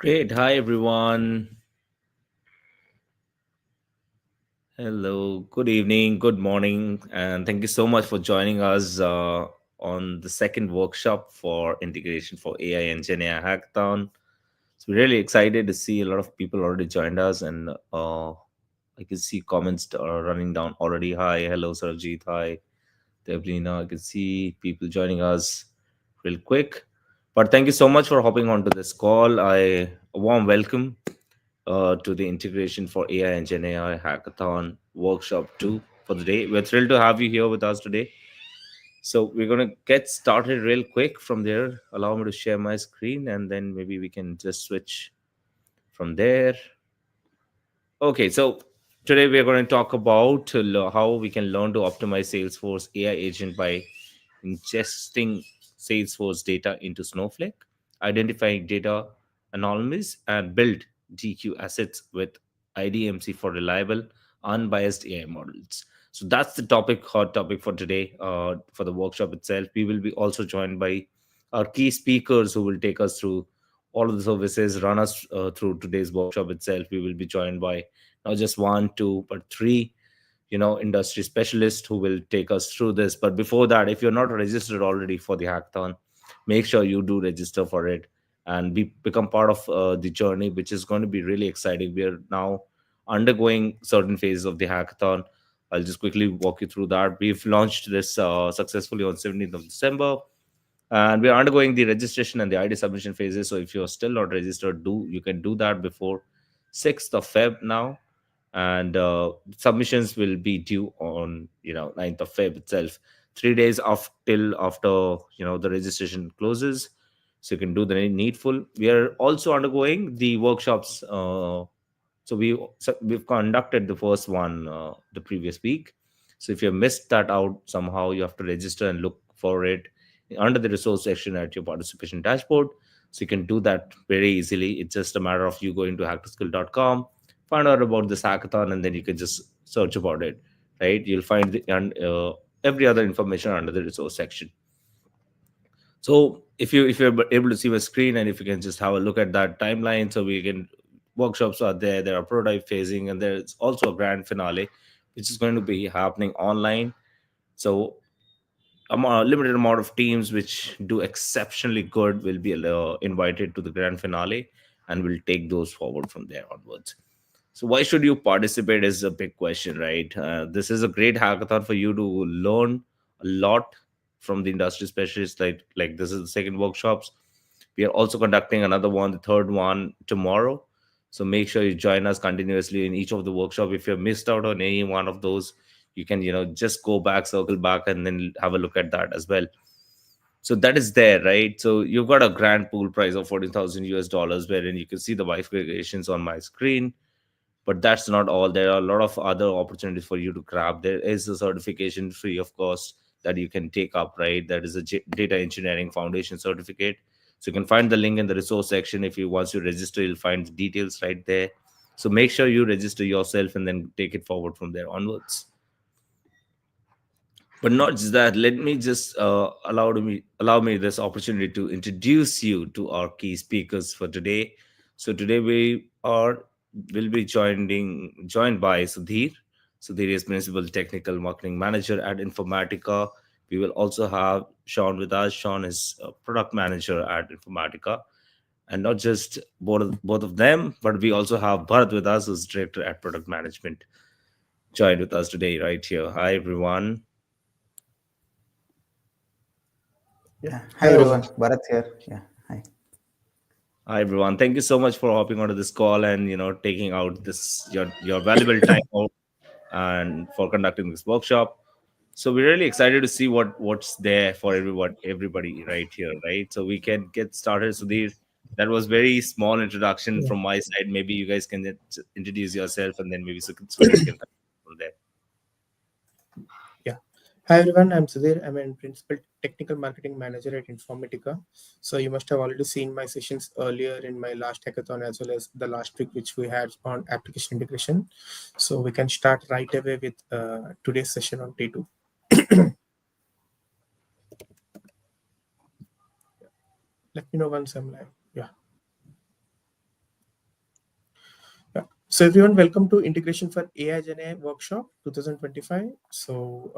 Great. Hi, everyone. Hello. Good evening. Good morning. And thank you so much for joining us on the second workshop for integration for AI and Gen AI Hackathon. So we're really excited to see a lot of people already joined us, and I can see comments are running down already. Hi, hello, Sarajit. Hi, Devlina. I can see people joining us real quick. But thank you so much for hopping onto this call. A warm welcome to the Integration for AI and Gen AI Hackathon Workshop 2 for the day. We're thrilled to have you here with us today. So we're going to get started real quick from there. Allow me to share my screen, and then maybe we can just switch from there. Okay, so today we are going to talk about how we can learn to optimize Salesforce AI agent by ingesting Salesforce data into Snowflake, identifying data anomalies, and build GQ assets with IDMC for reliable, unbiased AI models. So that's the topic, hot topic for today, for the workshop itself. We will be also joined by our key speakers who will take us through all of the services, run us through today's workshop itself. We will be joined by not just one, two, but three industry specialists who will take us through this. But before that, if you're not registered already for the hackathon, make sure you do register for it and become part of the journey, which is going to be really exciting. We are now undergoing certain phases of the hackathon. I'll just quickly walk you through that. We've launched this successfully on 17th of December, and we are undergoing the registration and the ID submission phases. So if you're still not registered, you can do that before 6th of Feb now, and submissions will be due on 9th of Feb itself, 3 days till after the registration closes, so you can do the needful. We are also undergoing the workshops. We've conducted the first one the previous week. So if you missed that out somehow, you have to register and look for it under the resource section at your participation dashboard. So you can do that very easily. It's just a matter of you going to hacktoskill.com, find out about this hackathon, and then you can just search about it. Right? You'll find every other information under the resource section. So if you're able to see my screen, and if you can just have a look at that timeline, so we can workshops are there are prototype phasing, and there's also a grand finale which is going to be happening online. So a limited amount of teams which do exceptionally good will be invited to the grand finale, and we'll take those forward from there onwards. So why should you participate is a big question, right? This is a great hackathon for you to learn a lot from the industry specialists. Like this is the second workshops. We are also conducting another one, the third one tomorrow. So make sure you join us continuously in each of the workshop. If you missed out on any one of those, you can just go back, circle back, and then have a look at that as well. So that is there, right? So you've got a grand pool price of 14,000 US dollars, wherein you can see the bifurcations on my screen. But that's not all. There are a lot of other opportunities for you to grab. There is a certification free of cost that you can take up, right? That is a data engineering foundation certificate. So you can find the link in the resource section. If you once you register, you'll find the details right there. So make sure you register yourself and then take it forward from there onwards. But not just that, let me just allow me this opportunity to introduce you to our key speakers for today. So today will be joined by Sudhir is principal technical marketing manager at Informatica. We will also have Sean with us. Sean is a product manager at Informatica. And not just both of them, but we also have Bharat with us, who's director at product management, joined with us today right here. Hi everyone. Yeah. Hi Hello. everyone. Bharat here. Yeah. Hi. Hi everyone. Thank you so much for hopping onto this call and taking out this your valuable time out and for conducting this workshop. So we're really excited to see what's there for everybody right here, right? So we can get started, Sudhir. That was very small introduction Yeah, from my side. Maybe you guys can introduce yourself, and then maybe Sudhir can come from there. yeah. Hi everyone, I'm Sudhir. I'm a principal technical marketing manager at Informatica. So you must have already seen my sessions earlier in my last hackathon as well as the last week which we had on application integration. So we can start right away with today's session on day 2. Let me know once I'm live. Yeah. Yeah. So everyone, welcome to Integration for AI Gen AI Workshop 2025. So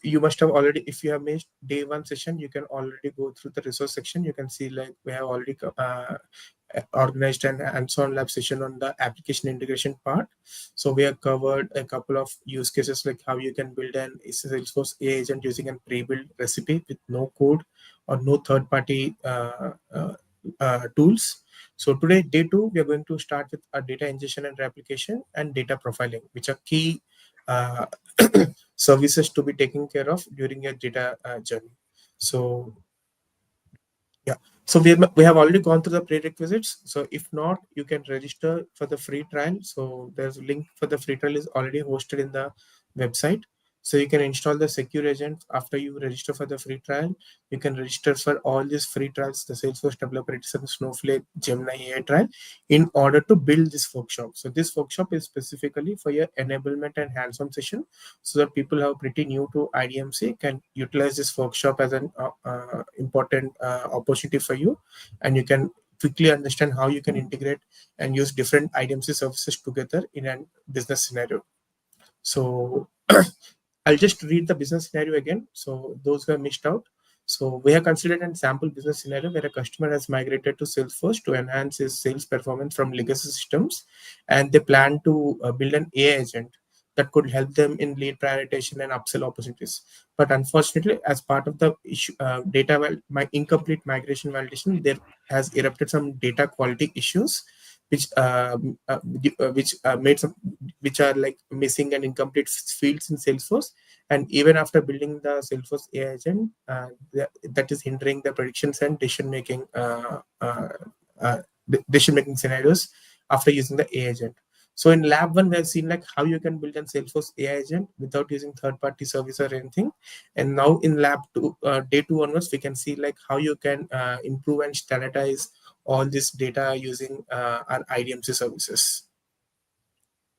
you must have already, if you have missed day 1 session, you can already go through the resource section. You can see like we have already organized an hands-on lab session on the application integration part. So we have covered a couple of use cases like how you can build an Salesforce AI agent using a pre-built recipe with no code or no third-party tools. So today, day 2, we are going to start with a data ingestion and replication and data profiling, which are key uh, services to be taken care of during your data journey. So yeah. So we have already gone through the prerequisites. So if not, you can register for the free trial. So there's a link for the free trial is already hosted in the website. So you can install the secure agent after you register for the free trial. You can register for all these free trials, the Salesforce Developer Edition, Snowflake, Gemini AI trial, in order to build this workshop. So this workshop is specifically for your enablement and hands-on session, so that people who are pretty new to IDMC can utilize this workshop as an important opportunity for you, and you can quickly understand how you can integrate and use different IDMC services together in a business scenario. So I'll just read the business scenario again. So those who have missed out. So we have considered a sample business scenario where a customer has migrated to Salesforce to enhance his sales performance from legacy systems, and they plan to build an AI agent that could help them in lead prioritization and upsell opportunities. But unfortunately, as part of the issue, my incomplete migration validation, there has erupted some data quality issues, which made some, which are like missing and incomplete fields in Salesforce. And even after building the Salesforce AI agent, that is hindering the predictions and decision making scenarios after using the AI agent. So in lab 1, we have seen like how you can build a Salesforce AI agent without using third-party service or anything. And now in lab 2, day 2 onwards, we can see like how you can improve and standardize all this data using our IDMC services.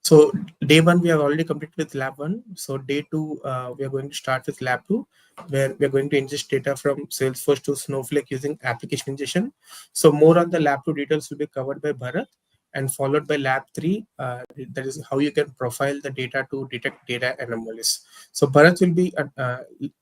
So day 1, we have already completed with lab 1. So day 2, we are going to start with lab 2, where we are going to ingest data from Salesforce to Snowflake using application ingestion. So more on the lab 2 details will be covered by Bharat, and followed by lab 3. That is how you can profile the data to detect data anomalies. So Bharat will be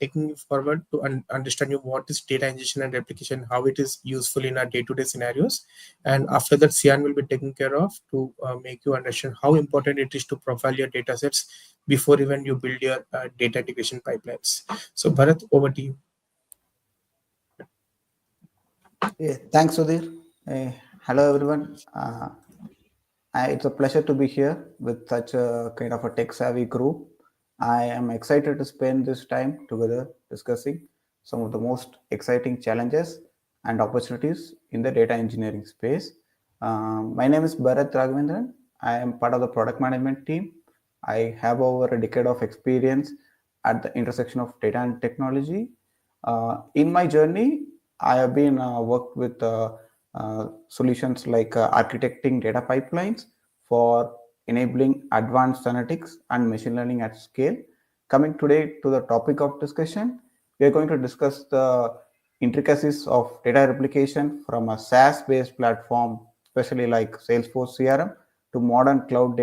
taking you forward to understand you what is data ingestion and replication, how it is useful in our day-to-day scenarios. And after that, Sian will be taken care of to make you understand how important it is to profile your data sets before even you build your data integration pipelines. So Bharat, over to you. Yeah, thanks, Sudhir. Hello, everyone. It's a pleasure to be here with such a kind of a tech-savvy group. I am excited to spend this time together discussing some of the most exciting challenges and opportunities in the data engineering space. My name is Bharat Raghavendran. I am part of the product management team. I have over a decade of experience at the intersection of data and technology. In my journey, I have been worked with solutions like architecting data pipelines for enabling advanced analytics and machine learning at scale. Coming today to the topic of discussion, we are going to discuss the intricacies of data replication from a SaaS-based platform, especially like Salesforce CRM, to modern cloud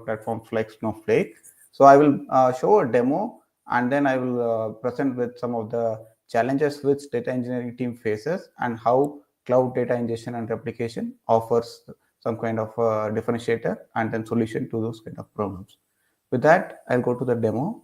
platforms like Snowflake. So I will show a demo, and then I will present with some of the challenges which data engineering team faces and how cloud data ingestion and replication offers some kind of differentiator and then solution to those kind of problems. With that, I'll go to the demo.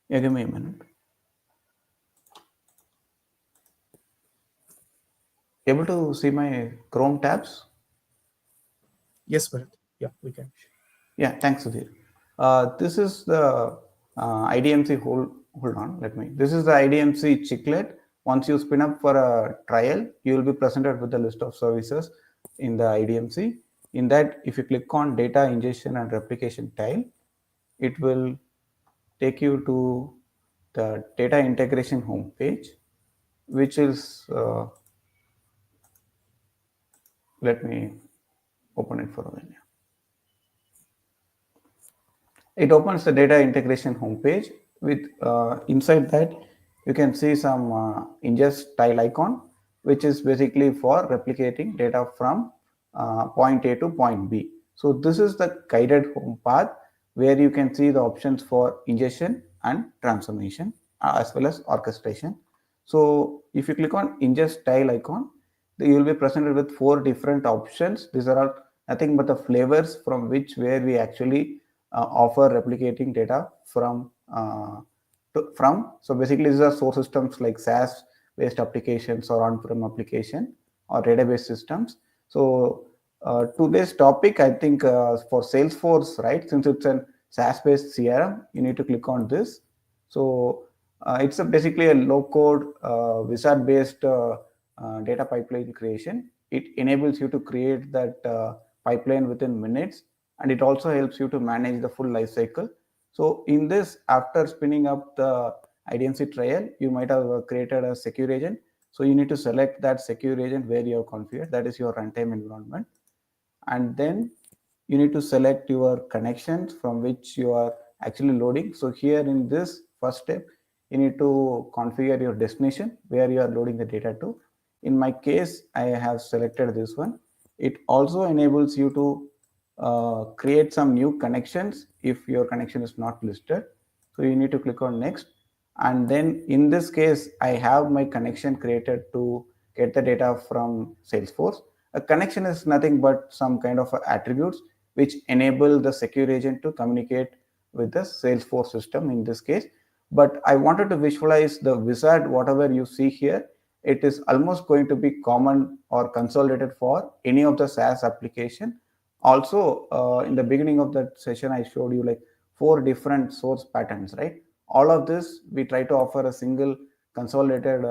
Yeah, give me a minute. Able to see my Chrome tabs? Yes, Bharat. Yeah, we can. Yeah, thanks, Sudhir. This is the IDMC. Hold on. Let me. This is the IDMC chiclet. Once you spin up for a trial, you will be presented with a list of services in the IDMC. In that, if you click on data ingestion and replication tile, it will take you to the data integration homepage, which is let me open it for a minute. It opens the data integration homepage with inside that you can see some ingest tile icon, which is basically for replicating data from point A to point B. So this is the guided home path where you can see the options for ingestion and transformation as well as orchestration. So if you click on ingest tile icon, you will be presented with 4 different options. These are all nothing but the flavors from which where we actually offer replicating data from. So basically, these are source systems like SaaS based applications or on-prem application or database systems. So today's topic, I think for Salesforce, right? Since it's a SaaS based CRM, you need to click on this. So it's basically a low code wizard based data pipeline creation. It enables you to create that pipeline within minutes, and it also helps you to manage the full life cycle. So in this, after spinning up the IDMC trial, you might have created a secure agent. So you need to select that secure agent where you have configured. That is your runtime environment. And then you need to select your connections from which you are actually loading. So here in this first step, you need to configure your destination where you are loading the data to. In my case, I have selected this one. It also enables you to create some new connections if your connection is not listed. So you need to click on next. And then in this case, I have my connection created to get the data from Salesforce. A connection is nothing but some kind of attributes which enable the secure agent to communicate with the Salesforce system in this case. But I wanted to visualize the wizard, whatever you see here, it is almost going to be common or consolidated for any of the SaaS application. Also, in the beginning of that session, I showed you like 4 different source patterns, right? All of this, we try to offer a single consolidated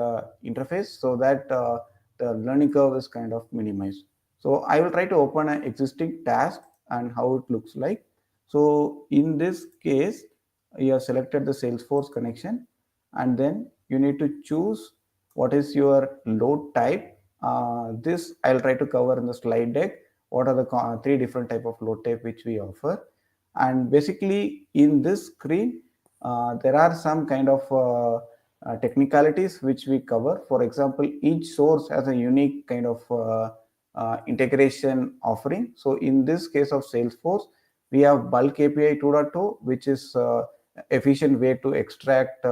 interface so that the learning curve is kind of minimized. So I will try to open an existing task and how it looks like. So in this case, you have selected the Salesforce connection, and then you need to choose what is your load type. This I'll try to cover in the slide deck. What are the 3 different type of load type which we offer? And basically in this screen, there are some kind of technicalities which we cover. For example, each source has a unique kind of integration offering. So in this case of Salesforce, we have bulk API 2.2, which is efficient way to extract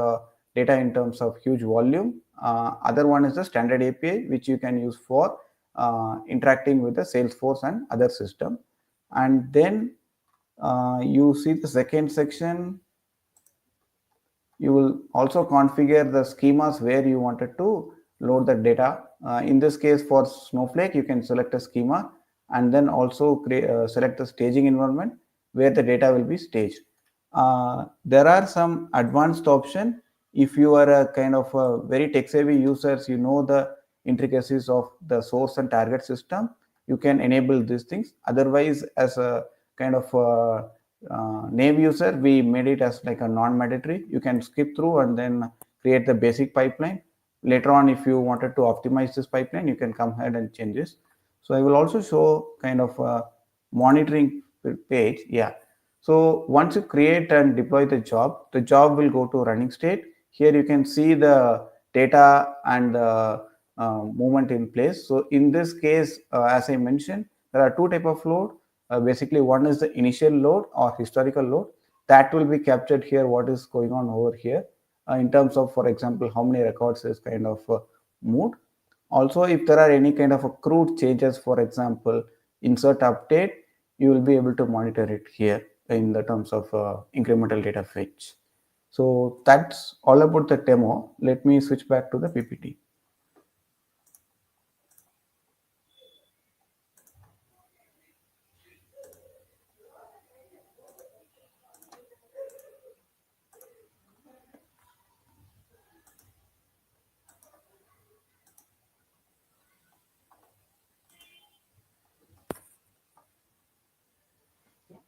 data in terms of huge volume. Other one is the standard API, which you can use for interacting with the Salesforce and other system. And then you see the second section, you will also configure the schemas where you wanted to load the data. In this case for Snowflake, you can select a schema and then also select the staging environment where the data will be staged. There are some advanced options. If you are a kind of a very tech savvy users, you know the intricacies of the source and target system, you can enable these things. Otherwise, as a kind of name user, we made it as like a non-mandatory. You can skip through and then create the basic pipeline. Later on, if you wanted to optimize this pipeline, you can come ahead and change this. So I will also show kind of a monitoring page. Yeah. So once you create and deploy the job will go to running state. Here you can see the data and the movement in place. So in this case, as I mentioned, there are 2 type of load. Basically, one is the initial load or historical load. That will be captured here, what is going on over here in terms of, for example, how many records is kind of moved. Also, if there are any kind of crude changes, for example, insert update, you will be able to monitor it here in the terms of incremental data fetch. So that's all about the demo. Let me switch back to the PPT.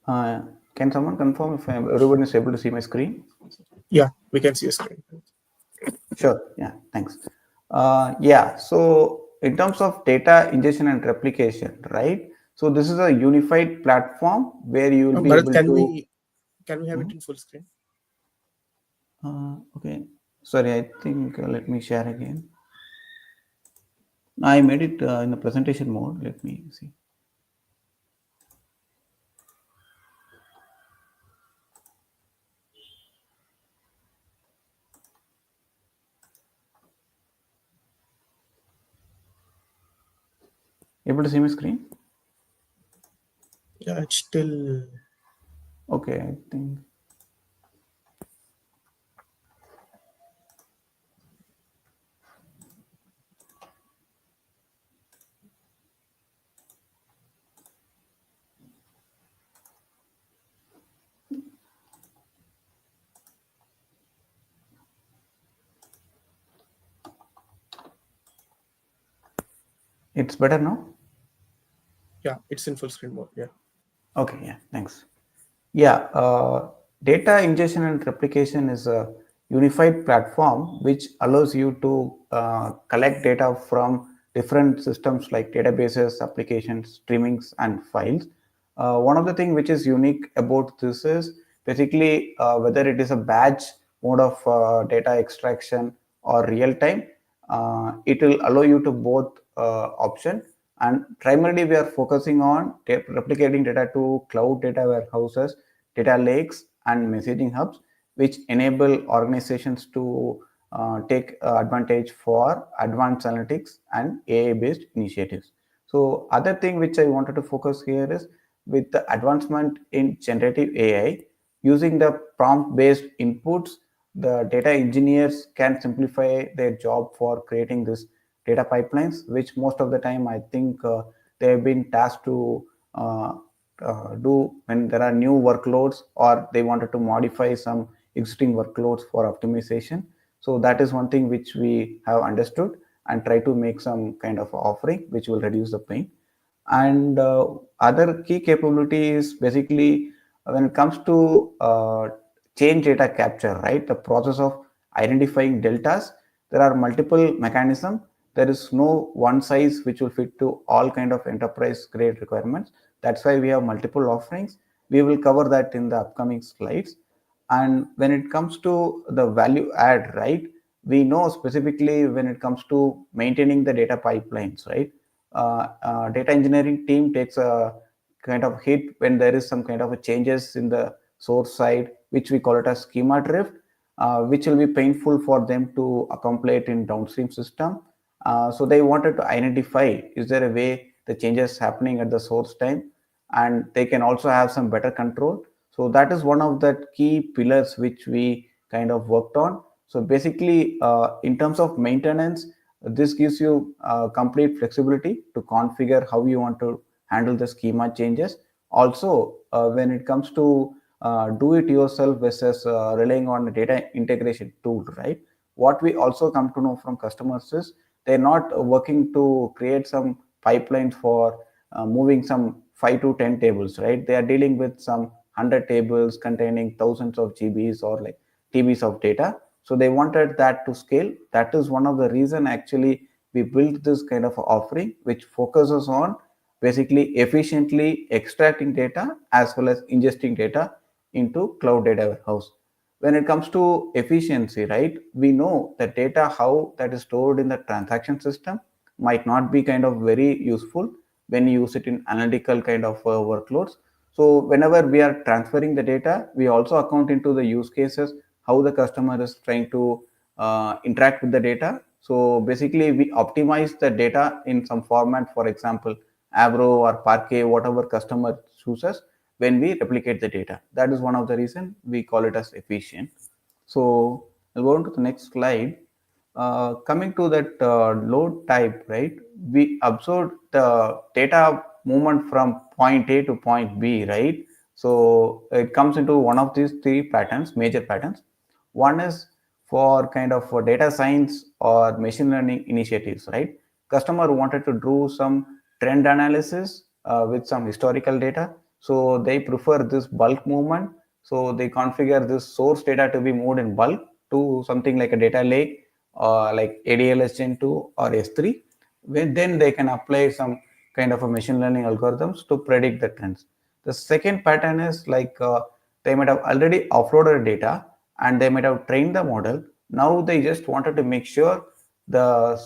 Uh, can someone confirm if everyone is able to see my screen? Yeah, we can see a screen. Sure. Yeah. Thanks. Yeah. So in terms of data ingestion and replication, right? So this is a unified platform where you will be Bharat, able to. can we have it Mhm. in full screen? Okay. Sorry, I think let me share again. I made it in the presentation mode. Let me see. Able to see my screen? Yeah, it's still. Okay. I think it's better now. Yeah, it's in full screen mode. Yeah. Okay. Yeah. Thanks. Yeah, data ingestion and replication is a unified platform which allows you to collect data from different systems like databases, applications, streamings, and files. One of the things which is unique about this is basically whether it is a batch mode of data extraction or real time, it will allow you to both option. And primarily we are focusing on replicating data to cloud data warehouses, data lakes, and messaging hubs, which enable organizations to take advantage for advanced analytics and AI based initiatives. So other thing which I wanted to focus here is with the advancement in generative AI, using the prompt based inputs, the data engineers can simplify their job for creating this data pipelines, which most of the time I think they have been tasked to uh, do when there are new workloads or they wanted to modify some existing workloads for optimization. So that is one thing which we have understood and try to make some kind of offering which will reduce the pain. And other key capability is basically when it comes to change data capture, right? The process of identifying deltas, there are multiple mechanisms. There is no one size which will fit to all kind of enterprise grade requirements. That's why we have multiple offerings. We will cover that in the upcoming slides. And when it comes to the value add, right, we know specifically when it comes to maintaining the data pipelines, right, data engineering team takes a kind of hit when there is some kind of a changes in the source side, which we call it as schema drift, which will be painful for them to accomplish in downstream system. So they wanted to identify, is there a way the changes happening at the source time, and they can also have some better control. So that is one of the key pillars which we kind of worked on. So basically, in terms of maintenance, this gives you complete flexibility to configure how you want to handle the schema changes. Also, when it comes to do it yourself versus relying on a data integration tool, right? What we also come to know from customers is they're not working to create some pipelines for moving some 5 to 10 tables, right? They are dealing with some 100 tables containing thousands of GBs or like TBs of data. So they wanted that to scale. That is one of the reason actually we built this kind of offering which focuses on basically efficiently extracting data as well as ingesting data into cloud data warehouse. When it comes to efficiency, right, we know that data how that is stored in the transaction system might not be kind of very useful when you use it in analytical kind of workloads. So whenever we are transferring the data, we also account into the use cases, how the customer is trying to interact with the data. So basically we optimize the data in some format, for example Avro or Parquet, whatever customer chooses, when we replicate the data. That is one of the reason we call it as efficient. So I'll go on to the next slide. Coming to that load type, right? We observed the data movement from point A to point B, right? So it comes into one of these three patterns, major patterns. One is for kind of for data science or machine learning initiatives, right? Customer wanted to do some trend analysis with some historical data, so they prefer this bulk movement. So they configure this source data to be moved in bulk to something like a data lake, like ADLS Gen 2 or S3. Then they can apply some kind of a machine learning algorithms to predict the trends. The second pattern is like they might have already offloaded data and they might have trained the model. Now they just wanted to make sure the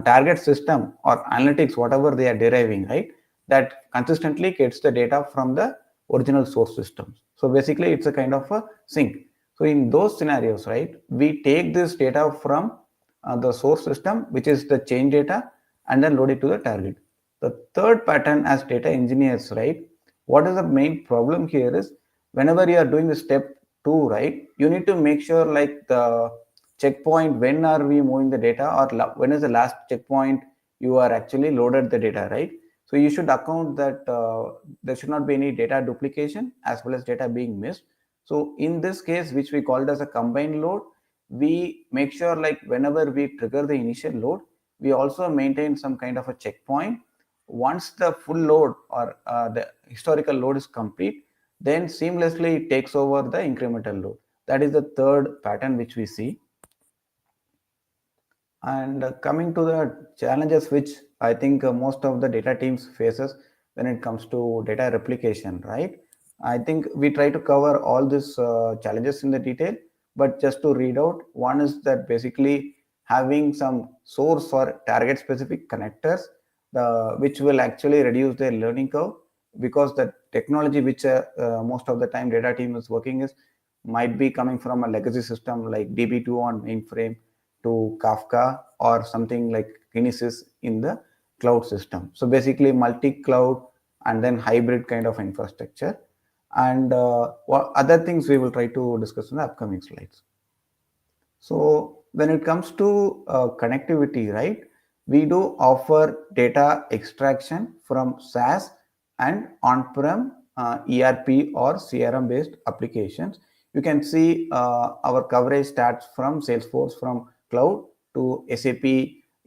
target system or analytics, whatever they are deriving, right, that consistently gets the data from the original source systems. So basically, it's a kind of a sync. So in those scenarios, right, we take this data from the source system, which is the change data, and then load it to the target. The third pattern as data engineers, right, what is the main problem here is whenever you are doing the step 2, right, you need to make sure like the checkpoint, when are we moving the data, or when is the last checkpoint you are actually loaded the data, right? So you should account that there should not be any data duplication as well as data being missed. So in this case, which we called as a combined load, we make sure like whenever we trigger the initial load, we also maintain some kind of a checkpoint. Once the full load or the historical load is complete, then seamlessly it takes over the incremental load. That is the third pattern which we see. And coming to the challenges which I think most of the data teams faces when it comes to data replication, right? I think we try to cover all these challenges in the detail, but just to read out, one is that basically having some source or target specific connectors, which will actually reduce their learning curve, because the technology which most of the time data team is working is might be coming from a legacy system like DB2 on mainframe to Kafka or something like Kinesis in the cloud system. So basically multi-cloud and then hybrid kind of infrastructure. And what other things we will try to discuss in the upcoming slides. So when it comes to connectivity, right, we do offer data extraction from SaaS and on-prem ERP or CRM based applications. You can see our coverage starts from Salesforce from cloud to SAP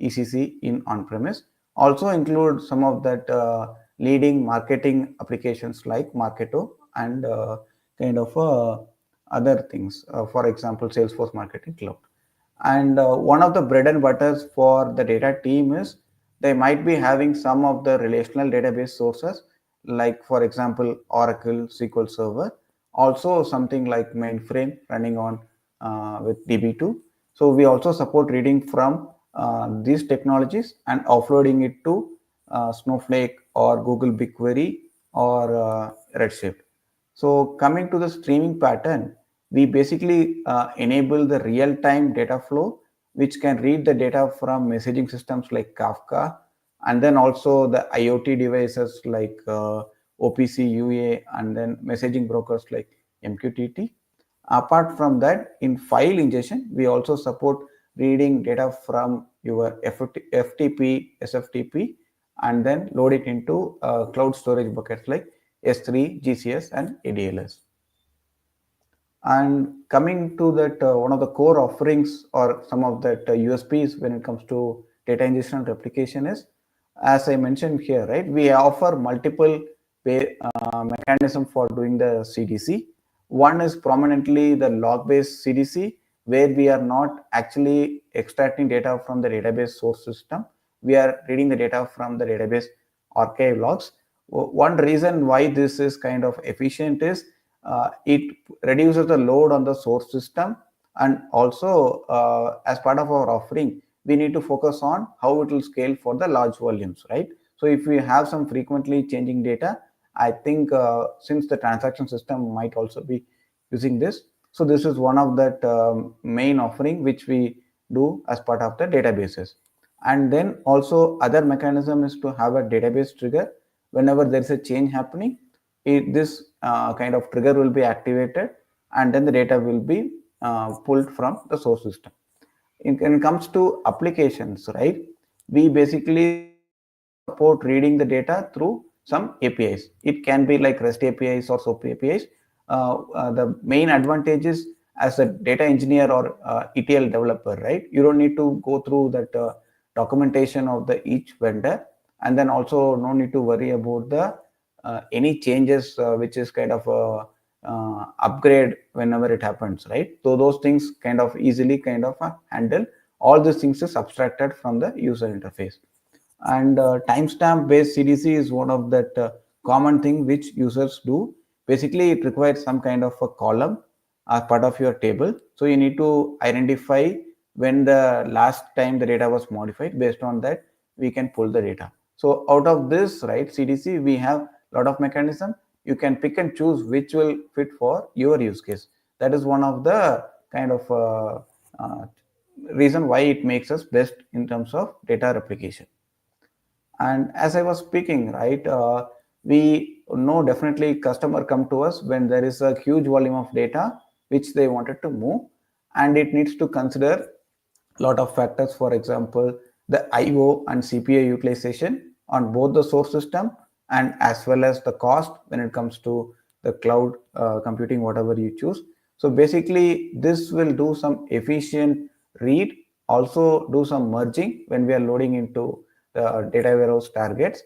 ECC in on-premise. Also include some of that leading marketing applications like Marketo and kind of other things. For example, Salesforce Marketing Cloud. And one of the bread and butters for the data team is they might be having some of the relational database sources, like for example, Oracle SQL Server, also something like mainframe running on with DB2. So we also support reading from these technologies and offloading it to Snowflake or Google BigQuery or Redshift. So coming to the streaming pattern, we basically enable the real-time data flow, which can read the data from messaging systems like Kafka, and then also the IoT devices like OPC UA, and then messaging brokers like MQTT. Apart from that, in file ingestion, we also support reading data from your FTP, SFTP, and then load it into cloud storage buckets like S3, GCS, and ADLS. And coming to that, one of the core offerings or some of that USPs when it comes to data ingestion and replication is, as I mentioned here, right, we offer multiple mechanism for doing the CDC. One is prominently the log-based CDC, where we are not actually extracting data from the database source system. We are reading the data from the database archive logs. One reason why this is kind of efficient is it reduces the load on the source system, and also as part of our offering, we need to focus on how it will scale for the large volumes, right? So if we have some frequently changing data, I think since the transaction system might also be using this, so this is one of that main offering which we do as part of the databases. And then also other mechanism is to have a database trigger. Whenever there is a change happening, this kind of trigger will be activated, and then the data will be pulled from the source system. When it comes to applications, right, we basically support reading the data through some APIs. It can be like REST APIs or SOAP APIs. The main advantage is as a data engineer or ETL developer, right? You don't need to go through that documentation of the each vendor, and then also no need to worry about the any changes which is kind of a upgrade whenever it happens, right? So those things kind of easily kind of handle. All these things is abstracted from the user interface. And timestamp based CDC is one of that common thing which users do. Basically, it requires some kind of a column as part of your table. So you need to identify when the last time the data was modified. Based on that, we can pull the data. So out of this, right, CDC, we have a lot of mechanism. You can pick and choose which will fit for your use case. That is one of the kind of reason why it makes us best in terms of data replication. And as I was speaking, right, we know definitely customer come to us when there is a huge volume of data which they wanted to move, and it needs to consider a lot of factors. For example, the IO and CPU utilization on both the source system, and as well as the cost when it comes to the cloud computing, whatever you choose. So basically, this will do some efficient read, also do some merging when we are loading into the data warehouse targets.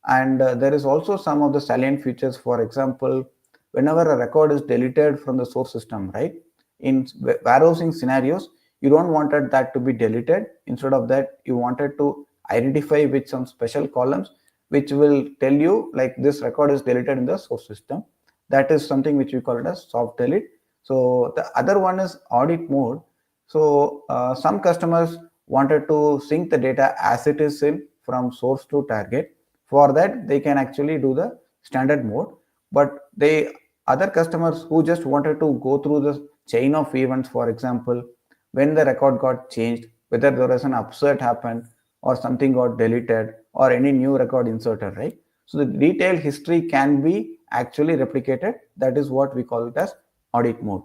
And there is also some of the salient features. For example, whenever a record is deleted from the source system, right, in warehousing scenarios, you don't wanted that to be deleted. Instead of that, you wanted to identify with some special columns which will tell you like this record is deleted in the source system. That is something which we call it as soft delete. So the other one is audit mode. So some customers wanted to sync the data as it is in from source to target. For that, they can actually do the standard mode. But they other customers who just wanted to go through the chain of events, for example, when the record got changed, whether there was an upset happened or something got deleted or any new record inserted, right? So the detailed history can be actually replicated. That is what we call it as audit mode.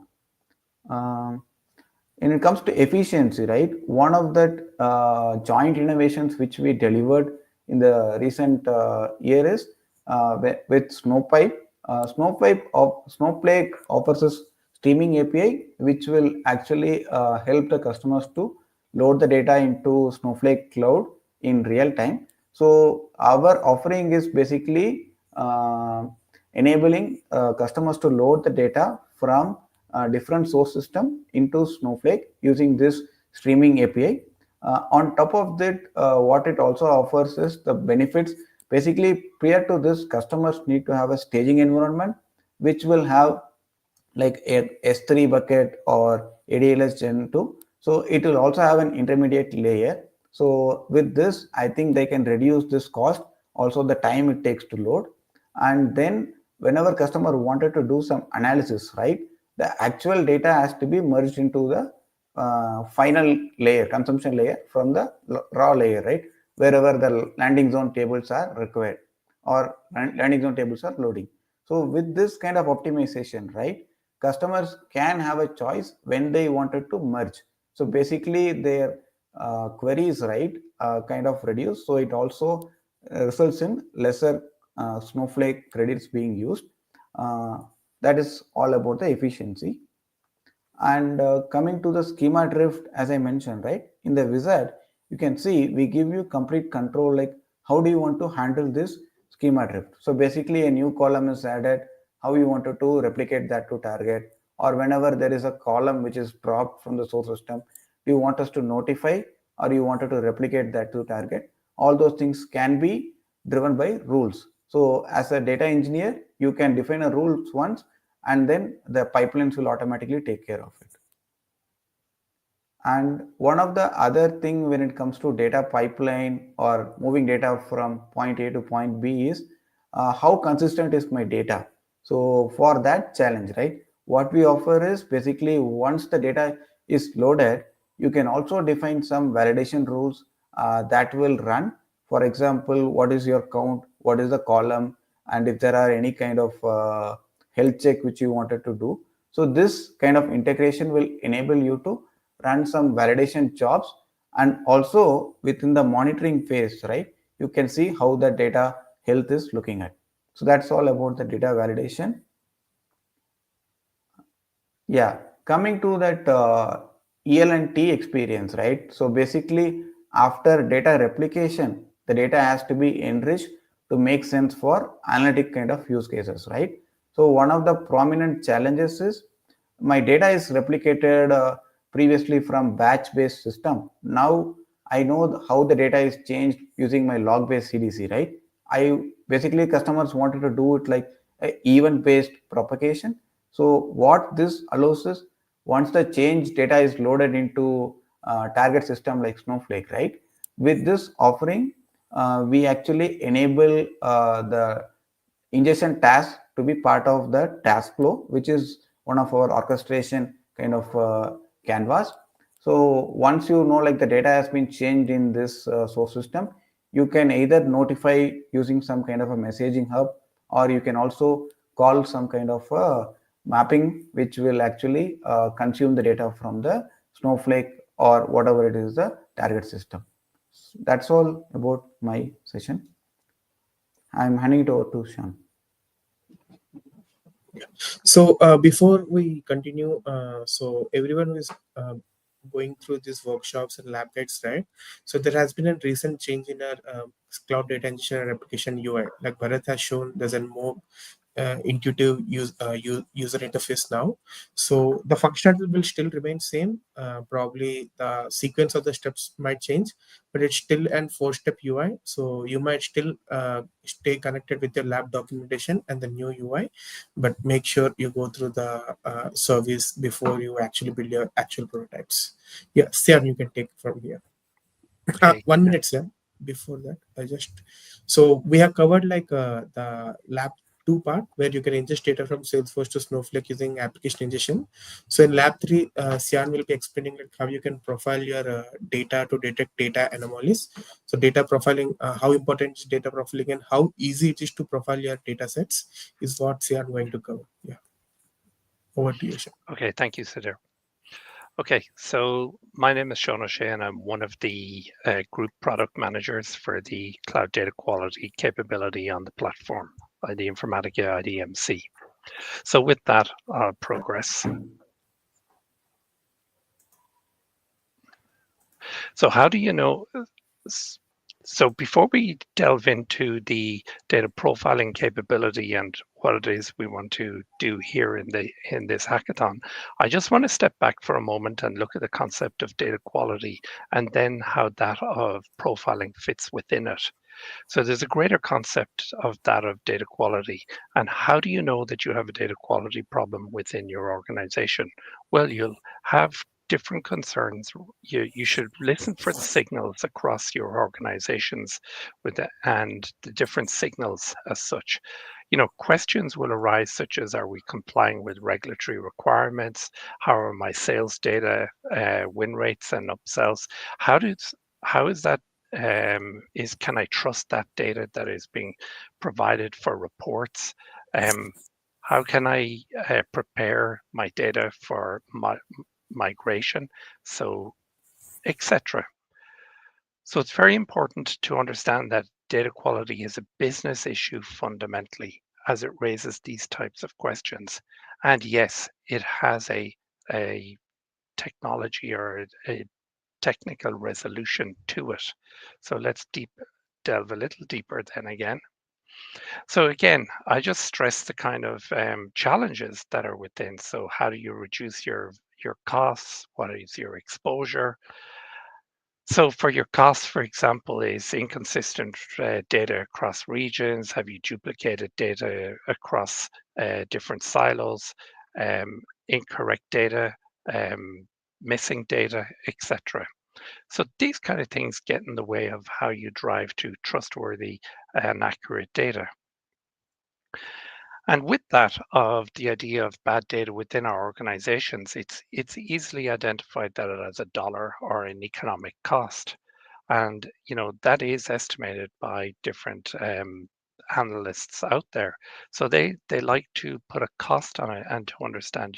Um, when it comes to efficiency, right, one of the joint innovations which we delivered in the recent year is with Snowpipe. Snowflake offers us streaming API, which will actually help the customers to load the data into Snowflake cloud in real time. So our offering is basically enabling customers to load the data from different source system into Snowflake using this streaming API. On top of that, what it also offers is the benefits. Basically, prior to this, customers need to have a staging environment, which will have like a S3 bucket or ADLS Gen 2. So it will also have an intermediate layer. So with this, I think they can reduce this cost, also the time it takes to load. And then whenever customer wanted to do some analysis, right, the actual data has to be merged into the final layer, consumption layer from the raw layer, right, wherever the landing zone tables are required or landing zone tables are loading. So with this kind of optimization, right, customers can have a choice when they wanted to merge. So basically their queries, right, kind of reduce. So it also results in lesser Snowflake credits being used. Uh, that is all about the efficiency. And coming to the schema drift, as I mentioned, right, in the wizard, you can see we give you complete control, like how do you want to handle this schema drift. So basically a new column is added, how you wanted to replicate that to target, or whenever there is a column which is dropped from the source system, do you want us to notify or you wanted to replicate that to target. All those things can be driven by rules. So as a data engineer, you can define a rules once, and then the pipelines will automatically take care of it. And one of the other thing when it comes to data pipeline or moving data from point A to point B is how consistent is my data. So for that challenge, right, what we offer is basically once the data is loaded, you can also define some validation rules that will run. For example, what is your count, what is the column, and if there are any kind of health check which you wanted to do. So this kind of integration will enable you to run some validation jobs, and also within the monitoring phase, right, you can see how the data health is looking at. So that's all about the data validation. Yeah, coming to that EL&T experience, right? So basically, after data replication, the data has to be enriched to make sense for analytic kind of use cases, right? So one of the prominent challenges is my data is replicated previously from batch-based system. Now I know how the data is changed using my log-based CDC, right? I basically customers wanted to do it like event-based propagation. So what this allows is, once the change data is loaded into target system like Snowflake, right? With this offering, we actually enable the ingestion task to be part of the task flow, which is one of our orchestration kind of canvas. So once you know like the data has been changed in this source system, you can either notify using some kind of a messaging hub, or you can also call some kind of mapping which will actually consume the data from the Snowflake or whatever it is the target system. That's all about my session. I'm handing it over to Sean. So before we continue, so everyone who is going through these workshops and lab guides, right? So there has been a recent change in our cloud data ingestion and replication UI. Like Bharat has shown, there's a more intuitive user interface now. So the functionality will still remain same. Probably the sequence of the steps might change, but it's still an 4-step UI. So you might still stay connected with your lab documentation and the new UI, but make sure you go through the service before you actually build your actual prototypes. Yeah, Sian, you can take from here. Okay. 1 minute, Sian. Before that, so we have covered like the lab 2 part, where you can ingest data from Salesforce to Snowflake using application ingestion. So in lab 3, Sian will be explaining like how you can profile your data to detect data anomalies. So data profiling, how important is data profiling and how easy it is to profile your data sets is what Sian going to cover. Yeah, over to you, Sian. Okay. Thank you, Sudhir. Okay, so my name is Sean O'Shea, and I'm one of the group product managers for the cloud data quality capability on the platform by the Informatica IDMC. So with that, I'll progress. So how do you know? So before we delve into the data profiling capability and what it is we want to do here in this hackathon, I just want to step back for a moment and look at the concept of data quality and then how that of profiling fits within it. So there's a greater concept of that of data quality. And how do you know that you have a data quality problem within your organization? Well, you'll have different concerns. You should listen for the signals across your organizations and the different signals as such. Questions will arise such as, are we complying with regulatory requirements? How are my sales data, win rates and upsells? How is that can I trust that data that is being provided for reports? How can I prepare my data for migration? So, etc. So it's very important to understand that data quality is a business issue fundamentally, as it raises these types of questions. And yes, it has a technology or a technical resolution to it. So let's delve a little deeper then again. So again, I just stress the kind of challenges that are within. So how do you reduce your costs? What is your exposure? So for your costs, for example, is inconsistent data across regions? Have you duplicated data across different silos? Incorrect data, missing data, etc. So these kind of things get in the way of how you drive to trustworthy and accurate data. And with that, of the idea of bad data within our organizations, it's easily identified that it has a dollar or an economic cost. And that is estimated by different analysts out there. So they like to put a cost on it and to understand,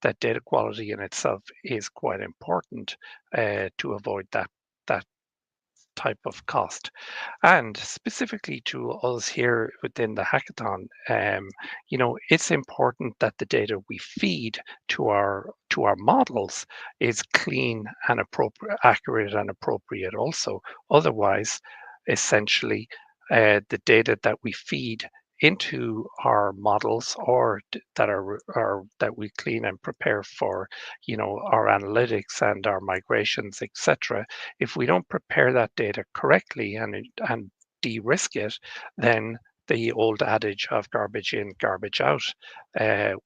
that data quality in itself is quite important to avoid that type of cost. And specifically to us here within the hackathon, it's important that the data we feed to our models is clean and appropriate, accurate and appropriate also. Otherwise, essentially, the data that we feed into our models or that we clean and prepare for our analytics and our migrations, etc. If we don't prepare that data correctly and de-risk it, then the old adage of garbage in, garbage out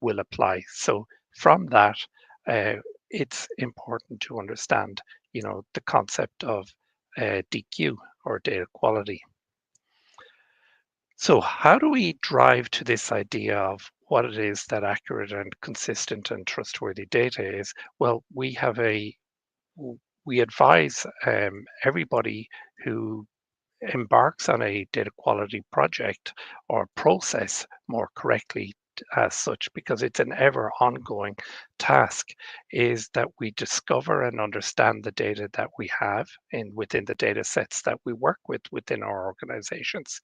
will apply. So from that, it's important to understand, the concept of DQ or data quality. So how do we drive to this idea of what it is that accurate and consistent and trustworthy data is? Well, we advise everybody who embarks on a data quality project or process, more correctly as such, because it's an ever ongoing task, is that we discover and understand the data that we have within the data sets that we work with within our organizations.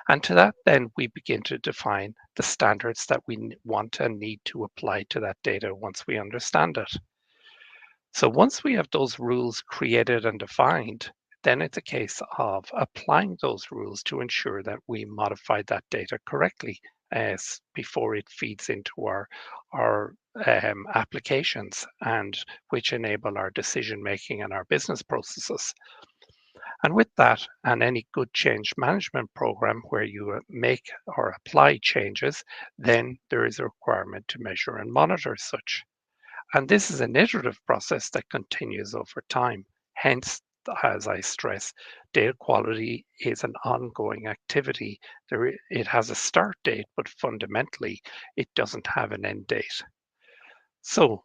And to that, then we begin to define the standards that we want and need to apply to that data once we understand it. So once we have those rules created and defined, then it's a case of applying those rules to ensure that we modify that data correctly before it feeds into our applications, and which enable our decision making and our business processes. And with that, and any good change management program where you make or apply changes, then there is a requirement to measure and monitor such. And this is an iterative process that continues over time. Hence, as I stress, data quality is an ongoing activity. It has a start date, but fundamentally, it doesn't have an end date. So,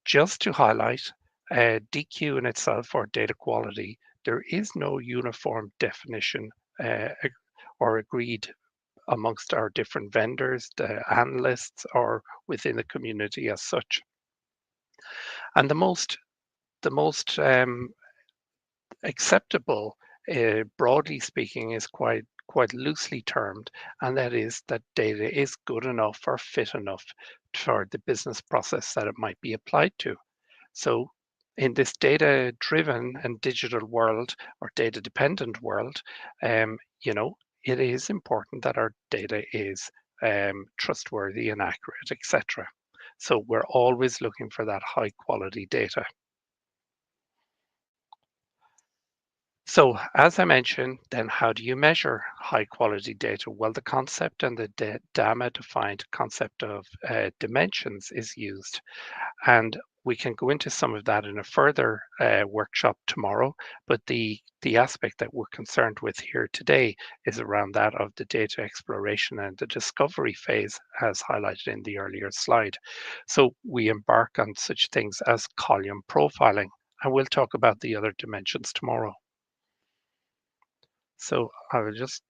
just to highlight, DQ in itself, or data quality, there is no uniform definition or agreed amongst our different vendors, the analysts, or within the community as such. And the most acceptable, broadly speaking, is quite loosely termed, and that is that data is good enough or fit enough for the business process that it might be applied to. So in this data-driven and digital world, or data-dependent world, it is important that our data is trustworthy and accurate, etc. So we're always looking for that high quality data. So as I mentioned, then how do you measure high quality data? Well, the concept and the DAMA defined concept of dimensions is used. And we can go into some of that in a further workshop tomorrow. But the aspect that we're concerned with here today is around that of the data exploration and the discovery phase, as highlighted in the earlier slide. So we embark on such things as column profiling, and we'll talk about the other dimensions tomorrow. So I will just,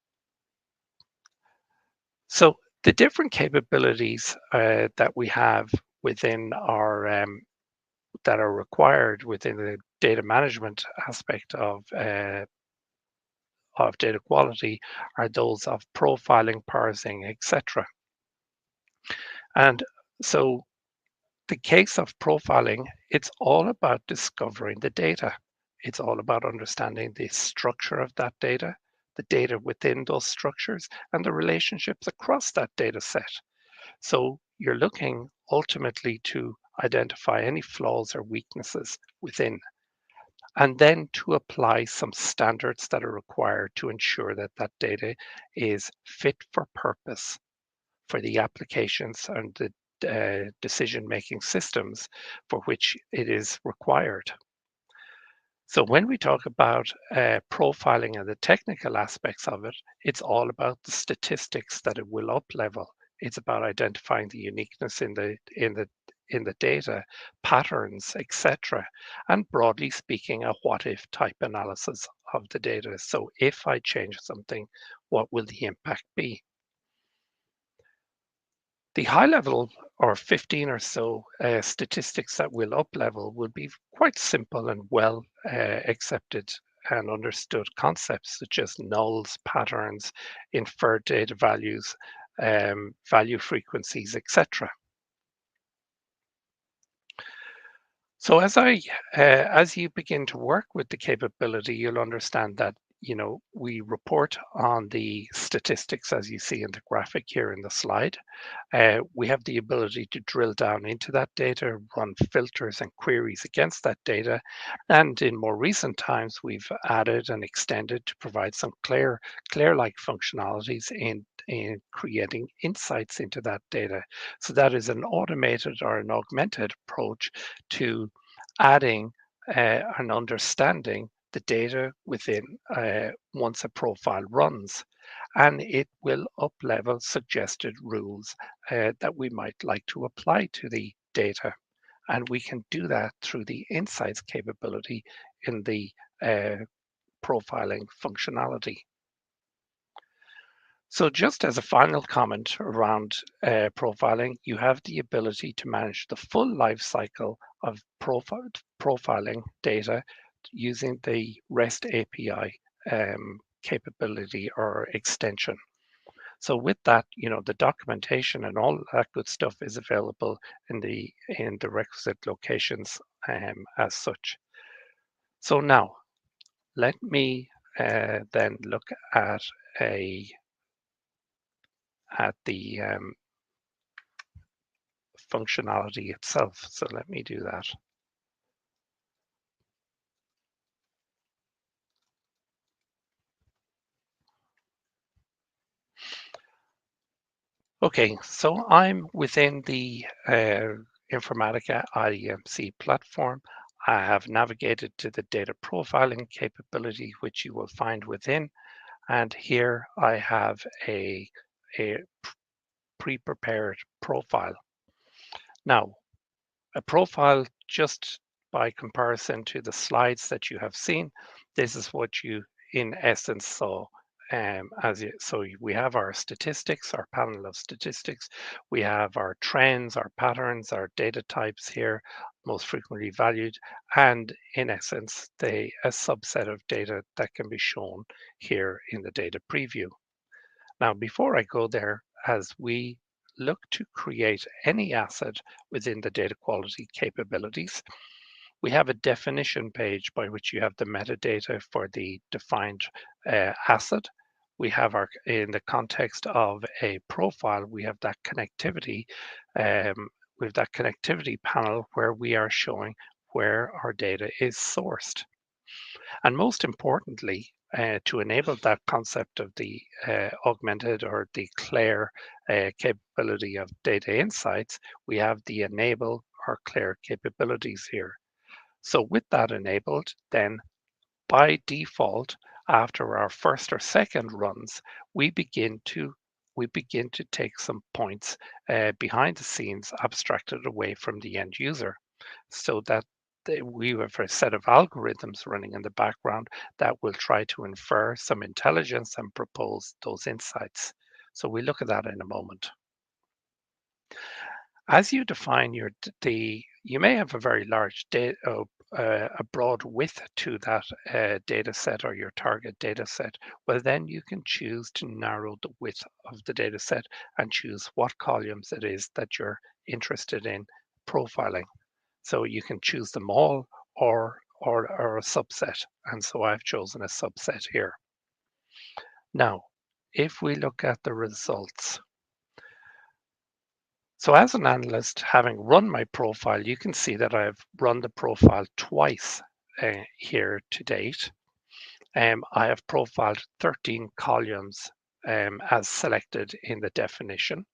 so the different capabilities that we have within our, that are required within the data management aspect of data quality are those of profiling, parsing, etc. And so the case of profiling, it's all about discovering the data. It's all about understanding the structure of that data, the data within those structures, and the relationships across that data set. So you're looking ultimately to identify any flaws or weaknesses within, and then to apply some standards that are required to ensure that that data is fit for purpose for the applications and the decision-making systems for which it is required. So when we talk about profiling and the technical aspects of it, it's all about the statistics that it will up-level. It's about identifying the uniqueness in the data, patterns, etc. And broadly speaking, a what-if type analysis of the data. So if I change something, what will the impact be? The high level or 15 or so statistics that we'll up level will be quite simple and well accepted and understood concepts such as nulls, patterns, inferred data values, value frequencies, etc. So as you begin to work with the capability, you'll understand that we report on the statistics as you see in the graphic here in the slide. We have the ability to drill down into that data, run filters and queries against that data. And in more recent times, we've added and extended to provide some Claire-like functionalities in creating insights into that data. So that is an automated or an augmented approach to adding and understanding the data within once a profile runs, and it will up-level suggested rules that we might like to apply to the data. And we can do that through the insights capability in the profiling functionality. So just as a final comment around profiling, you have the ability to manage the full life cycle of profiling data using the REST API capability or extension. So with that, the documentation and all that good stuff is available in the requisite locations as such. So now, let me then look at the functionality itself. So let me do that. Okay, so I'm within the Informatica IDMC platform. I have navigated to the data profiling capability, which you will find within. And here I have a pre-prepared profile. Now, a profile, just by comparison to the slides that you have seen, this is what you in essence saw. So we have our statistics, our panel of statistics. We have our trends, our patterns, our data types here, most frequently valued, and in essence, a subset of data that can be shown here in the data preview. Now, before I go there, as we look to create any asset within the data quality capabilities, we have a definition page by which you have the metadata for the defined asset. We have in the context of a profile, we have that connectivity. We have that connectivity panel where we are showing where our data is sourced. And most importantly, to enable that concept of the augmented or the Claire capability of data insights, we have the enable or Claire capabilities here. So with that enabled, then by default, after our first or second runs, we begin to take some points behind the scenes, abstracted away from the end user, so that we have a set of algorithms running in the background that will try to infer some intelligence and propose those insights. So we look at that in a moment. As you define you may have a very large data, a broad width to that data set or your target data set. Well, then you can choose to narrow the width of the data set and choose what columns it is that you're interested in profiling. So you can choose them all or a subset. And so I've chosen a subset here. Now, if we look at the results, so as an analyst, having run my profile, you can see that I've run the profile twice here to date. I have profiled 13 columns as selected in the definition.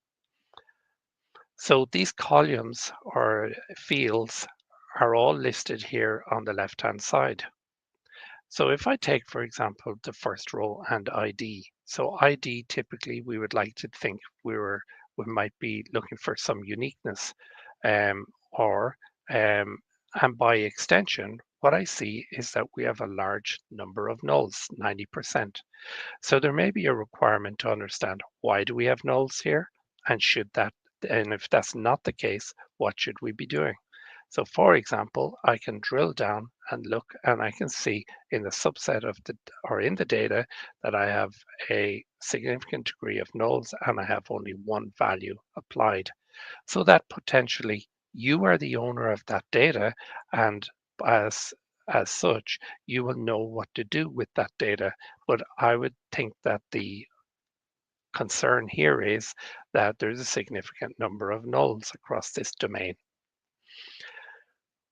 So these columns or fields are all listed here on the left-hand side. So if I take, for example, the first row and ID. So ID, typically, we would like to think we might be looking for some uniqueness, and by extension, what I see is that we have a large number of nulls, 90%. So there may be a requirement to understand why do we have nulls here, and if that's not the case, what should we be doing? So for example, I can drill down and look, and I can see in the subset of in the data that I have a significant degree of nulls and I have only one value applied. So that potentially you are the owner of that data, and as as such, you will know what to do with that data. But I would think that the concern here is that there's a significant number of nulls across this domain.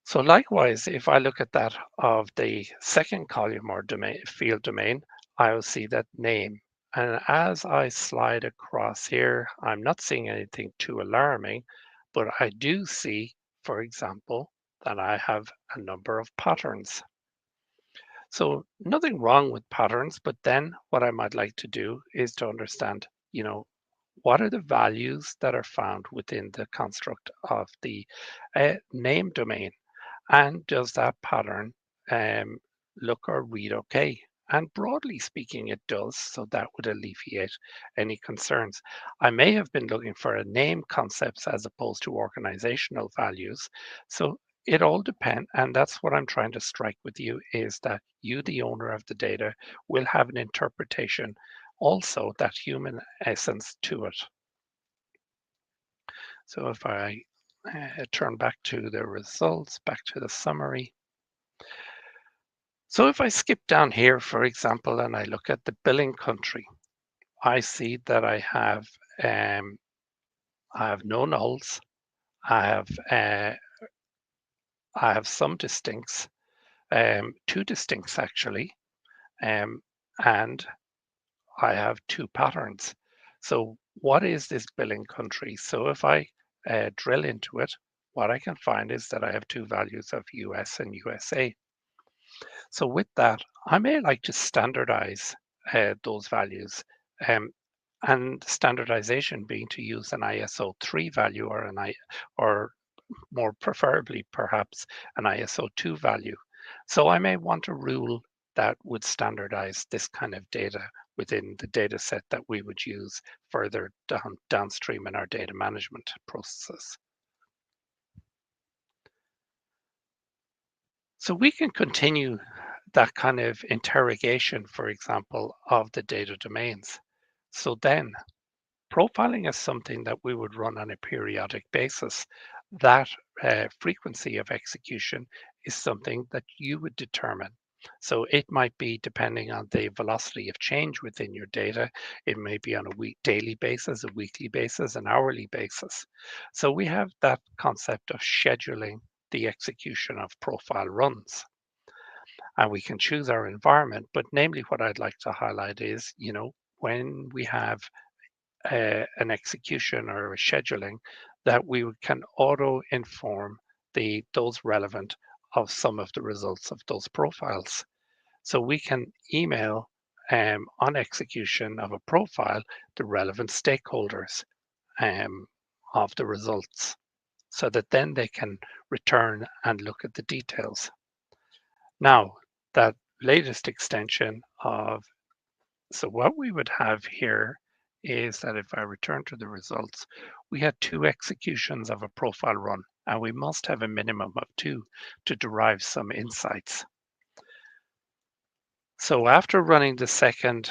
So likewise, if I look at that of the second column or field domain, I will see that name. And as I slide across here, I'm not seeing anything too alarming, but I do see, for example, that I have a number of patterns. So nothing wrong with patterns, but then what I might like to do is to understand, what are the values that are found within the construct of the name domain? And does that pattern um, look or read okay? And broadly speaking, it does, so that would alleviate any concerns. I may have been looking for a name concepts as opposed to organizational values. So it all depends, and that's what I'm trying to strike with you, is that you, the owner of the data, will have an interpretation also that human essence to it. So if I turn back to the results, back to the summary. So if I skip down here, for example, and I look at the billing country, I see that I have no nulls. I have some distincts, two distincts actually, um, and I have two patterns. So what is this billing country? So if I drill into it, what I can find is that I have two values of US and USA. So with that, I may like to standardize those values, um, and standardization being to use an ISO 3 value or more preferably perhaps an ISO 2 value. So I may want a rule that would standardize this kind of data within the data set that we would use further downstream in our data management processes. So we can continue that kind of interrogation, for example, of the data domains. So then profiling is something that we would run on a periodic basis. That frequency of execution is something that you would determine. So it might be depending on the velocity of change within your data. It may be on a daily basis, a weekly basis, an hourly basis. So we have that concept of scheduling the execution of profile runs. And we can choose our environment, but namely what I'd like to highlight is, when we have an execution or a scheduling, that we can auto inform those relevant of some of the results of those profiles. So we can email on execution of a profile the relevant stakeholders of the results, so that then they can return and look at the details. Now, that latest extension so what we would have here is that if I return to the results, we had two executions of a profile run, and we must have a minimum of two to derive some insights. So after running the second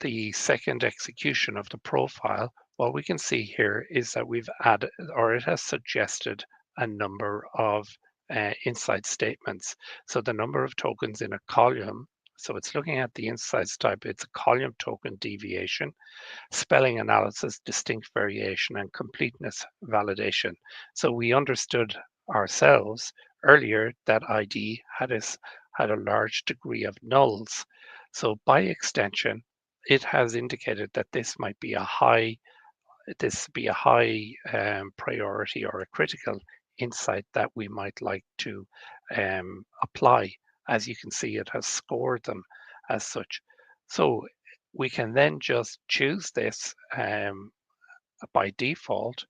execution of the profile, what we can see here is that we've added, or it has suggested, a number of insight statements. So the number of tokens in a column, so it's looking at the insights type, it's a column token deviation, spelling analysis, distinct variation, and completeness validation. So we understood ourselves earlier that ID had a large degree of nulls. So by extension, it has indicated that this might be a high priority or a critical insight that we might like to apply. As you can see, it has scored them as such. So we can then just choose this by default,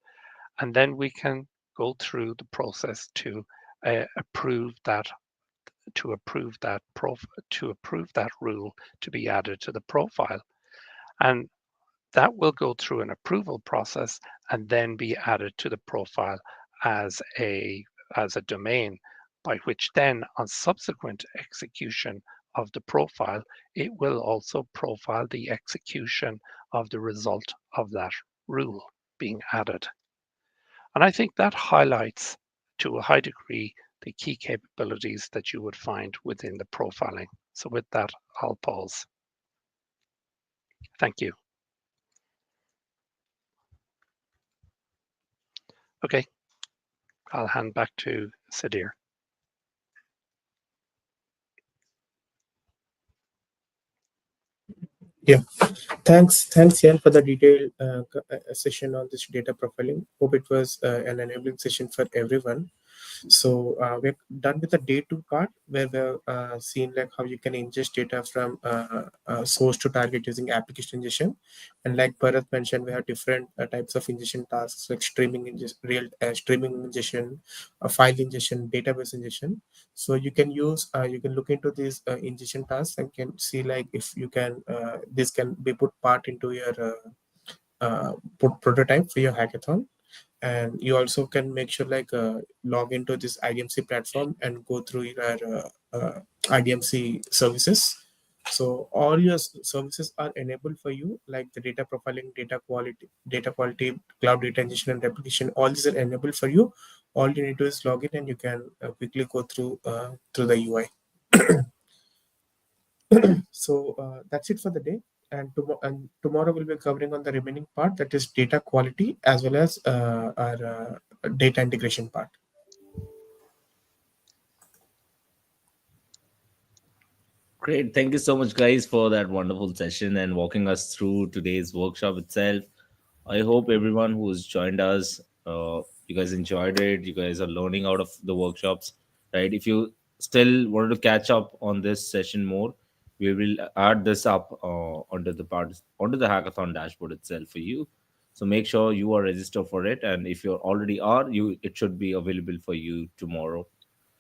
and then we can go through the process to approve to approve that rule to be added to the profile, and that will go through an approval process and then be added to the profile as a domain, by which then on subsequent execution of the profile, it will also profile the execution of the result of that rule being added. And I think that highlights to a high degree the key capabilities that you would find within the profiling. So with that, I'll pause. Thank you. Okay, I'll hand back to Sadir. Yeah, thanks, Ian, for the detailed session on this data profiling. Hope it was an enabling session for everyone. So we're done with the day 2 part, where we're seeing like how you can ingest data from source to target using application ingestion. And like Bharat mentioned, we have different types of ingestion tasks like streaming streaming ingestion, file ingestion, database ingestion. So you can use you can look into these ingestion tasks and can see like if you can this can be put part into your prototype for your hackathon. And you also can make sure like log into this IDMC platform and go through your IDMC services. So all your services are enabled for you, like the data profiling, data quality, cloud data ingestion and replication. All these are enabled for you. All you need to is log in and you can quickly go through the UI. So that's it for the day. And tomorrow we'll be covering on the remaining part, that is data quality as well as our data integration part. Great. Thank you so much, guys, for that wonderful session and walking us through today's workshop itself. I hope everyone who's joined us, you guys enjoyed it. You guys are learning out of the workshops, right? If you still wanted to catch up on this session more, we will add this up onto the hackathon dashboard itself for you. So make sure you are registered for it, and if you already are, it should be available for you tomorrow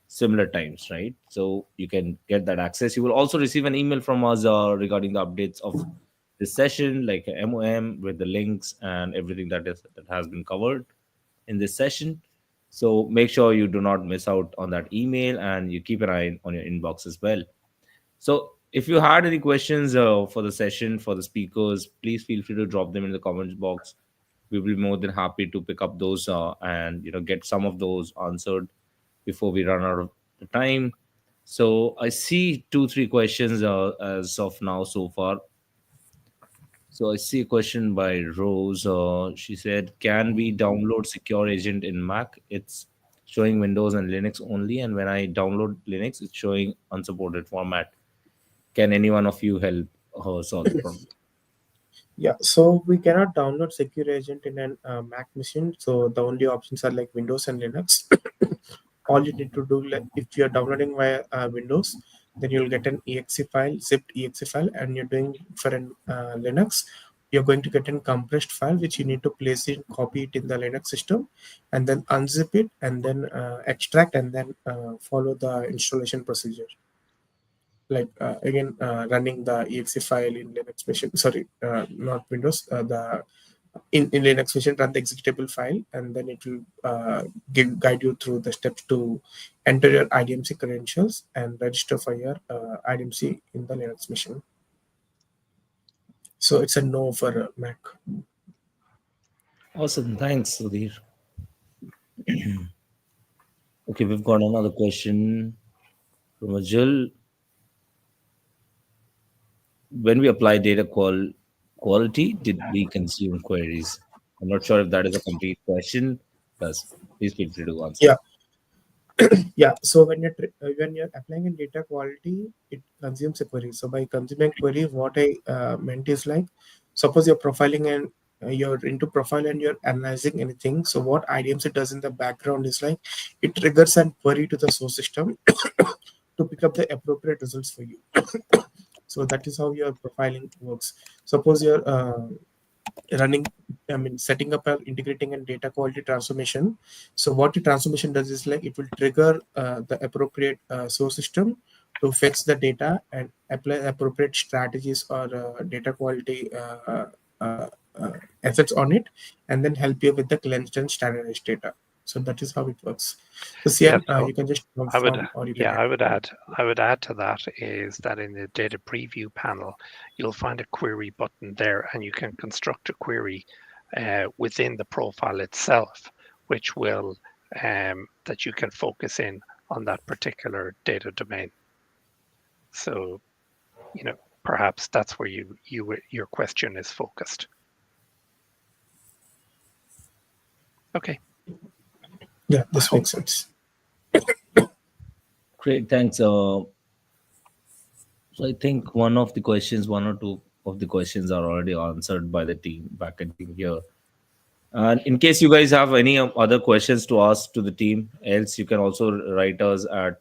similar times, right? So you can get that access. You will also receive an email from us regarding the updates of this session, like a MOM with the links and everything that has been covered in this session. So make sure you do not miss out on that email and you keep an eye on your inbox as well. So if you had any questions for the session, for the speakers, please feel free to drop them in the comments box. We will be more than happy to pick up those and get some of those answered before we run out of the time. So I see 2 3 questions as of now so far. So I see a question by Rose. She said, "Can we download Secure Agent in Mac? It's showing Windows and Linux only, and when I download Linux, it's showing unsupported format. Can any one of you help her solve the problem?" Yeah, so we cannot download Secure Agent in an Mac machine. So the only options are like Windows and Linux. All you need to do, like if you're downloading via Windows, then you'll get an exe file, zipped exe file, and you're doing for an Linux, you're going to get a compressed file which you need to place it, copy it in the Linux system, and then unzip it, and then extract, and then follow the installation procedure. Like again, running the exe file in Linux machine. Sorry, not Windows. The in Linux machine, run the executable file, and then it will guide you through the steps to enter your IDMC credentials and register for your IDMC in the Linux machine. So it's a no for Mac. Awesome. Thanks, Sudhir. Okay, we've got another question from Ajul. When we apply quality, did we consume queries? I'm not sure if that is a complete question. Plus, please feel free to answer. Yeah, yeah. So when you're applying in data quality, it consumes a query. So by consuming query, what I meant is like, suppose you're profiling and you're into profile and you're analyzing anything. So what IDMC does in the background is like, it triggers a query to the source system to pick up the appropriate results for you. So that is how your profiling works. Suppose you're running, setting up or integrating a data quality transformation. So what the transformation does is like it will trigger the appropriate source system to fetch the data and apply appropriate strategies or data quality efforts on it, and then help you with the cleansed and standardized data. So that is how it works. So Yeah, Sian, so you can just I would, confirm or you can yeah, add. I would add to that is that in the data preview panel, you'll find a query button there, and you can construct a query within the profile itself, which will that you can focus in on that particular data domain. So, perhaps that's where your question is focused. Okay. Yeah, this makes sense. Great, thanks. So I think one or two of the questions are already answered by the team, backend team here. And in case you guys have any other questions to ask to the team, else you can also write us at,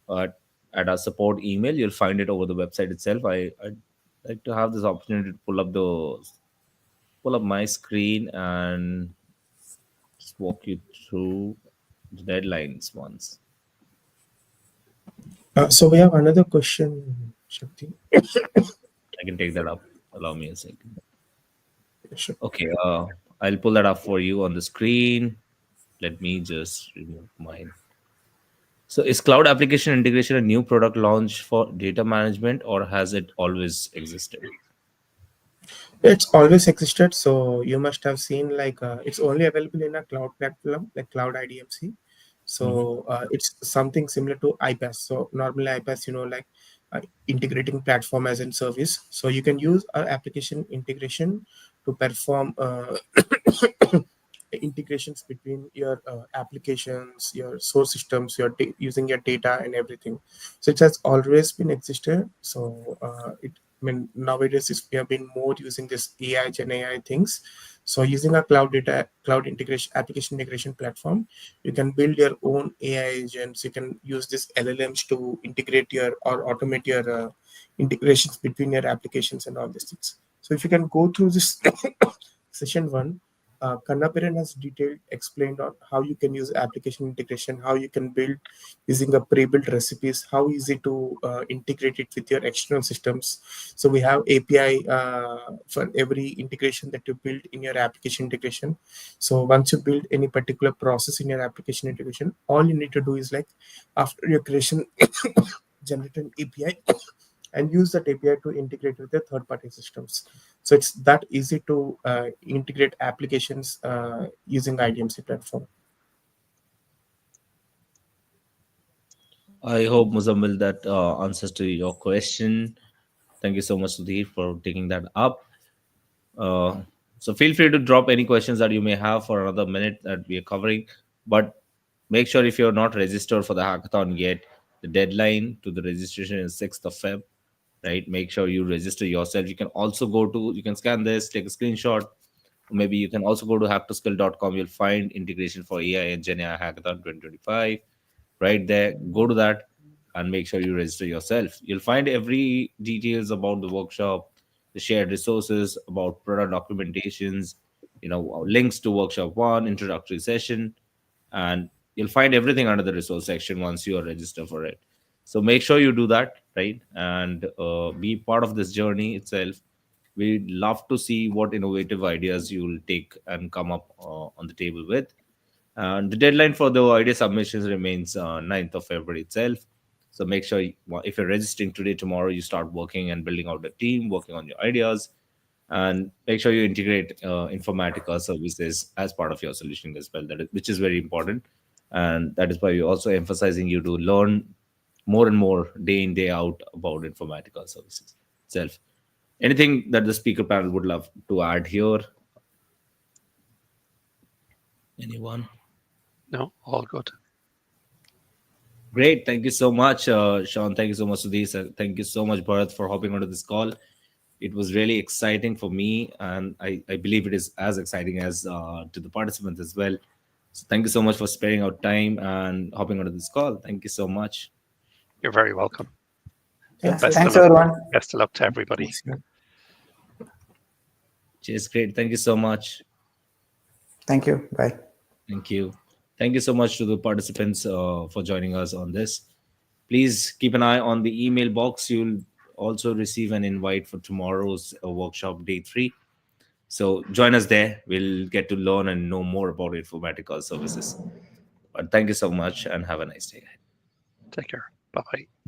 at our support email. You'll find it over the website itself. I'd like to have this opportunity to pull up my screen and just walk you through the deadlines once. So we have another question, Shakti. I can take that up. Allow me a second. Sure. Okay, I'll pull that up for you on the screen. Let me just remove mine. So, is cloud application integration a new product launch for data management, or has it always existed? It's always existed. So you must have seen like it's only available in a cloud platform like Cloud IDMC. Mhm. So it's something similar to iPaaS. So normally iPaaS, like integrating platform as in service. So you can use our application integration to perform integrations between your applications, your source systems, using your data and everything. So it has always been existed. So nowadays we have been more using this AI, Gen AI things. So using a cloud integration, application integration platform, you can build your own AI agents. You can use this LLMs to integrate your or automate your integrations between your applications and all these things. So if you can go through this session one, Kannapiran has detailed explained on how you can use application integration, how you can build using a pre-built recipes, how easy to integrate it with your external systems. So we have API for every integration that you build in your application integration. So once you build any particular process in your application integration, all you need to do is like after your creation, generate an API and use that API to integrate with the third-party systems. So it's that easy to integrate applications using IDMC platform. I hope, Muzammil, that answers to your question. Thank you so much, Sudhir, for taking that up. Uh, so feel free to drop any questions that you may have for another minute that we are covering. But make sure if you're not registered for the hackathon yet, the deadline to the registration is 6th of Feb, right? Make sure you register yourself. You can also you can scan this, take a screenshot. Maybe you can also go to hacktoskill.com. You'll find integration for AI and Gen AI Hackathon 2025 right there. Go to that and make sure you register yourself. You'll find every details about the workshop, the shared resources, about product documentations, links to workshop one, introductory session, and you'll find everything under the resource section once you are registered for it. So make sure you do that, right? And be part of this journey itself. We'd love to see what innovative ideas you'll take and come up on the table with. And the deadline for the idea submissions remains 9th of February itself. So make sure if you're registering today, tomorrow, you start working and building out a team, working on your ideas, and make sure you integrate Informatica services as part of your solution as well. Which is very important, and that is why we're also emphasizing you to learn more and more day in day out about Informatica services itself. Anything that the speaker panel would love to add here? Anyone? No, all good. Great. Thank you so much, Sean. Thank you so much, Sudhir. Thank you so much, Bharat, for hopping onto this call. It was really exciting for me, and I believe it is as exciting as to the participants as well. So thank you so much for sparing out time and hopping onto this call. Thank you so much. You're very welcome. Yeah, Thanks, Best of thanks luck. everyone. everyone. Best of luck to everybody. Thanks, yeah. Cheers. Great. Thank you so much. Thank you. Bye. Thank you. Thank you so much to the participants for joining us on this. Please keep an eye on the email box. You'll also receive an invite for tomorrow's workshop, day 3. So join us there. We'll get to learn and know more about Informatica services. But thank you so much and have a nice day. Take care. Bye bye.